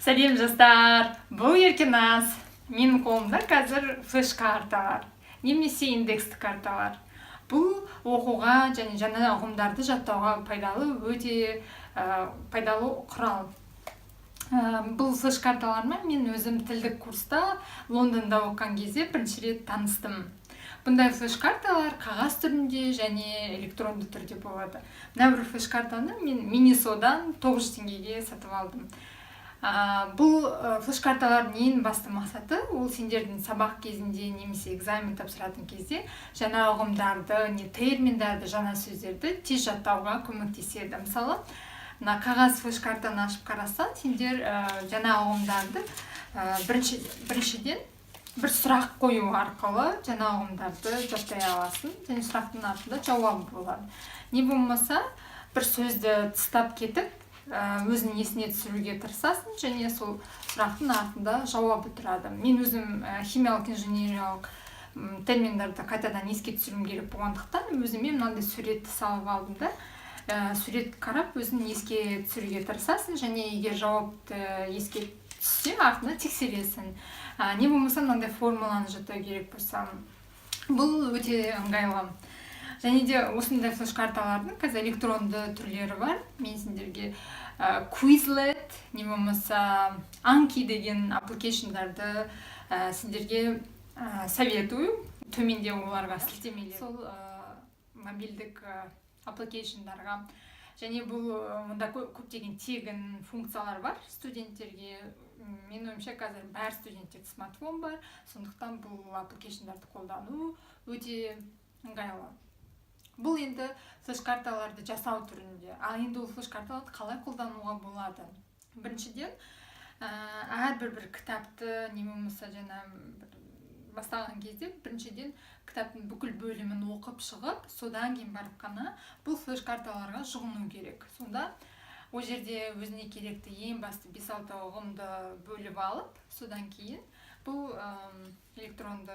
Сәлем жастар, бұл Еркеназ. Менің қолымда қазір флеш-карталар, немесе индексті карталар. Бұл оқуға және жаңа ұғымдарды жаттауға өте пайдалы құрал. Бұл флеш-карталармен мен өзім тілдік курста Лондонда оқыған кезде бірінші рет таныстым. Бұндай флеш-карталар қағаз түрінде және электронды түрде болады. Мына бір флеш-картаны мен Миннесодан 900 теңгеге сатып алдым. Бұл флеш-карталардың ең басты мақсаты ол сендердің сабақ кезінде немесе экзамен тапсыратын кезде жаңа ұғымдарды, терминдерді, жаңа сөздерді тез жаттауға көмектеседі. Мысалы, мына қағаз флеш-картаны ашып қарасаң, сендер жаңа ұғымдарды біріншіден бір сұрақ қою арқылы жаңа ұғымдарды жаттай аласың, және сұрақтың артында жауабы болады. Не болмаса, бір сөзді тыстап кетіп, өзін есіне түсіруге тырысасың, және сол сұрақтың артында жауабы тұрады. Мен өзім химиялық инженериялық терминдерді қайтадан еске түсіруім керек болғандықтан, өзіме мынандай суретті салып алдым да, сурет қарап өзін еске түсіруге тырысасың, және егер жауапты еске түссе, артында тексересің. Не болмаса мынандай формуланы жаттау керек болса, бұл өте ыңғайлы. Және де осындай флеш-карталардың қазір электронды түрлері бар. Мен сендерге Quizlet, не болмаса Anki деген аппликейшндарды сендерге советую. Төменде оларға сілтемелер. Сол мобильдік аппликейшндарға. Және бұл мұнда көптеген тегін функциялар бар студенттерге. Мен ойымша қазір бәр студенттерде смартфон бар. Сондықтан бұл аппликейшндарды қолдану өте ыңғайлы. Бұл енді флеш-карталарды жасау түрінде. Ал енді ол флеш-карталарды қалай қолдануға болады? Біріншіден, әрбір кітапты, не болмаса жаңа бастаған кезде, біріншіден кітаптың бүкіл бөлімін оқып шығып, содан кейін барып қана бұл флеш-карталарға жүгіну керек. Сонда ол жерде өзіне керекті ең басты 5-6 ұғымды бөліп алып, содан кейін бұл электронды,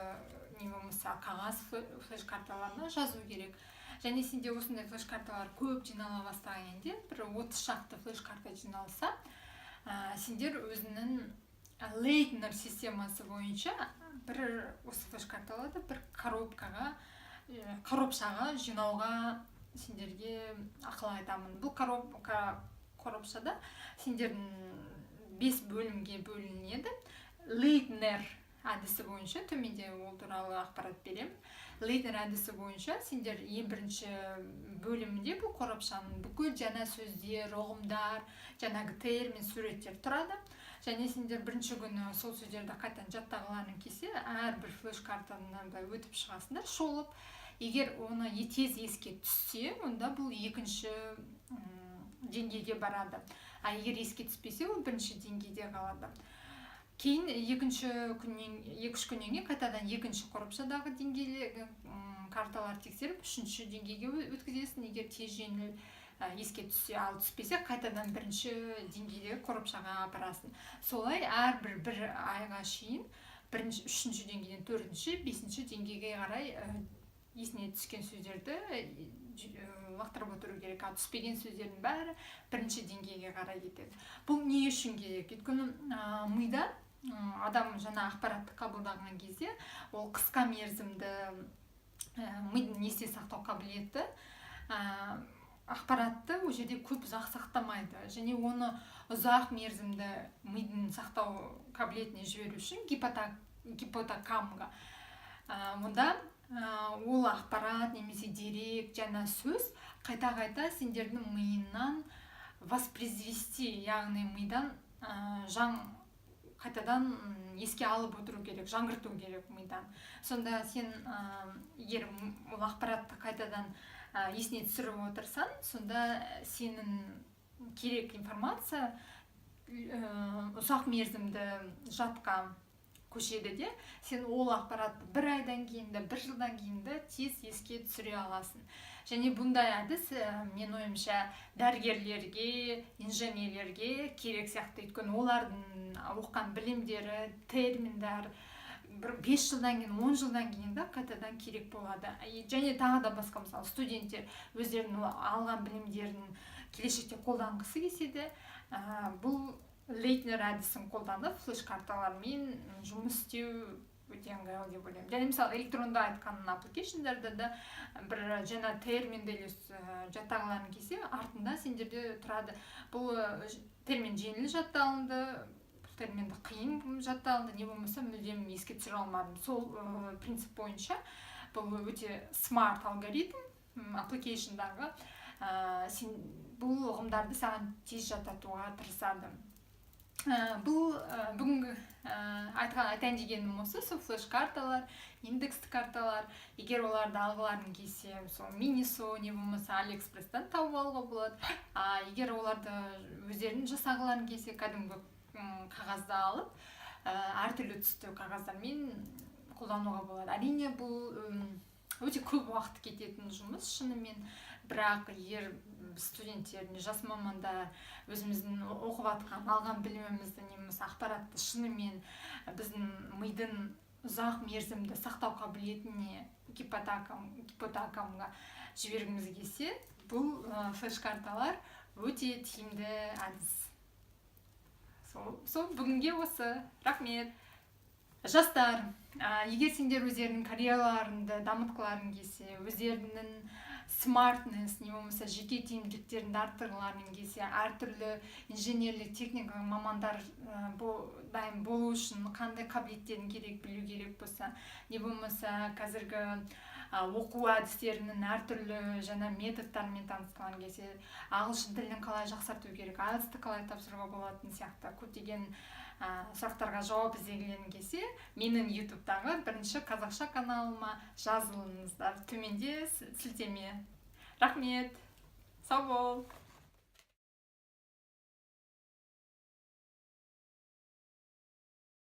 не болмаса қағаз флеш-карталарына жазу керек. Және сенде осындай флеш-карталар көп жинала бастаған кезде, бір 30 шақты флеш-карта жиналса, сендер өзінің Лейтнер системасы бойынша бір осы флеш-карталарды бір коробшаға жинауға сендерге ақыл айтамын. Бұл коробшада сендердің 5 бөлімге бөлінеді. Лейтнер әдісі бойынша, төменде ол туралы ақпарат беремін. Лейтнер әдісі бойынша сендер ең бірінші бөлімінде бұл қорапшаның бүкіл жаңа сөздер, ұғымдар, жаңағы термин, суреттер тұрады. Және сендер бірінші күні сол сөздерді қайтадан жаттағыларың келсе, әрбір флеш-картаны өтіп шығасыңдар, шолып. Егер оны тез еске түссе, онда бұл екінші деңгейге барады. Егер еске түспесе, ол бірінші деңгейде қалады. Кейін 2-3 күннен кейін қайтадан екінші қорапшадағы деңгейлі карталар тексеріп, 3-ші деңгейге өткізесің. Егер тез жеңіл еске түссе, ал түспесе, қайтадан бірінші деңгейдегі қорапшаға апарасың. Солай әрбір бір айға шейін 3-ші деңгейден 4-ші, 5-ші деңгейге қарай есіне түскен сөздерді лақтырып отыру керек. Ал түспеген сөздердің бәрі бірінші деңгейге қарай кетеді. Бұл не үшін керек? Өйткені мида адам жаңа ақпаратты қабылдаған кезде ол қысқа мерзімді мидың есте сақтау қабілеті ақпаратты ол жерде көп ұзақ сақтамайды. Және оны ұзақ мерзімді мидың сақтау қабілетіне жіберу үшін гипотокамға. Онда ол ақпарат немесе дерек, жаңа сөз қайта-қайта сендердің миынан воспроизвести, яғни мидан қайтадан еске алып отыру керек, жаңғырту керек мидан. Сонда сен егер ол ақпаратты қайтадан есіне түсіріп отырсаң, сонда сенің керек информация ұзақ мерзімді жадқа көшеді де, сен ол ақпаратты бір айдан кейін де, бір жылдан кейін де тез еске түсіре аласың. Және бұндай әдіс мен ойымша дәрігерлерге, инженерлерге керек сияқты. Өйткені олардың оқыған білімдері, терминдер 5 жылдан кейін, 10 жылдан кейін де қайтадан керек болады. Және тағы да басқа, мысалы, студенттер өздерінің алған білімдерін келешекте қолданғысы келсе де, бұл лейтнер әдісін қолданып флеш-карталармен жұмыс істеу өте ыңғайлы деп ойлаймын. Және мысалы электронда айтқан аппликейшндарда да бір жаңа терминді жаттағыларың келсе, артында сендерде тұрады. Бұл термин жеңіл жатталынды, бұл терминді қиын жатталынды, не болмаса мүлдем еске түсіре алмадым. Сол принцип бойынша бұл өте смарт алгоритм аппликейшндағы бұл ұғымдарды саған тез жаттатуға тырысады. Бұл бүгінгі айтайын дегенім осы, сол флеш-карталар, индексті карталар, егер оларды алғыларың келсе, сол Miniso не болмаса AliExpress'тан тауып алуға болады. Егер оларды өздерін жасағыларың келсе, кәдімгі қағазда алып, әртүрлі түсті қағаздармен қолдануға болады. Әрине бұл өте көп уақыт кететін жұмыс шынымен, бірақ егер студенттер, жас мамандар өзіміздің оқып жатқан, алған білімімізді немесе ақпаратты шынымен біздің мидың ұзақ мерзімді сақтау қабілетіне гипотекамға жібергіміз келсе, бұл флеш-карталар өте тиімді әдіс. Сол бүгінге осы. Рахмет. Жастар, егер сендер өздерінің карьераларыңды дамытқыларың келсе, өздерінің смартнес, не болмаса жеке тиімділіктерін арттырғыларың келсе, әртүрлі инженерлік техника мамандар дайын болу үшін қандай қабілеттерін білу керек болса, не болмаса қазіргі оқу әдістерінің әртүрлі жаңа методтармен танысқыларың келсе, ағылшын тілін қалай жақсарту керек, IELTS-ті қалай тапсыруға болатын сияқты көптеген сұрақтарға жауап іздегілерің келсе, менің ютубтағы бірінші қазақша каналыма жазылыңыздар. Төменде сілтеме. Рахмет. Сау бол.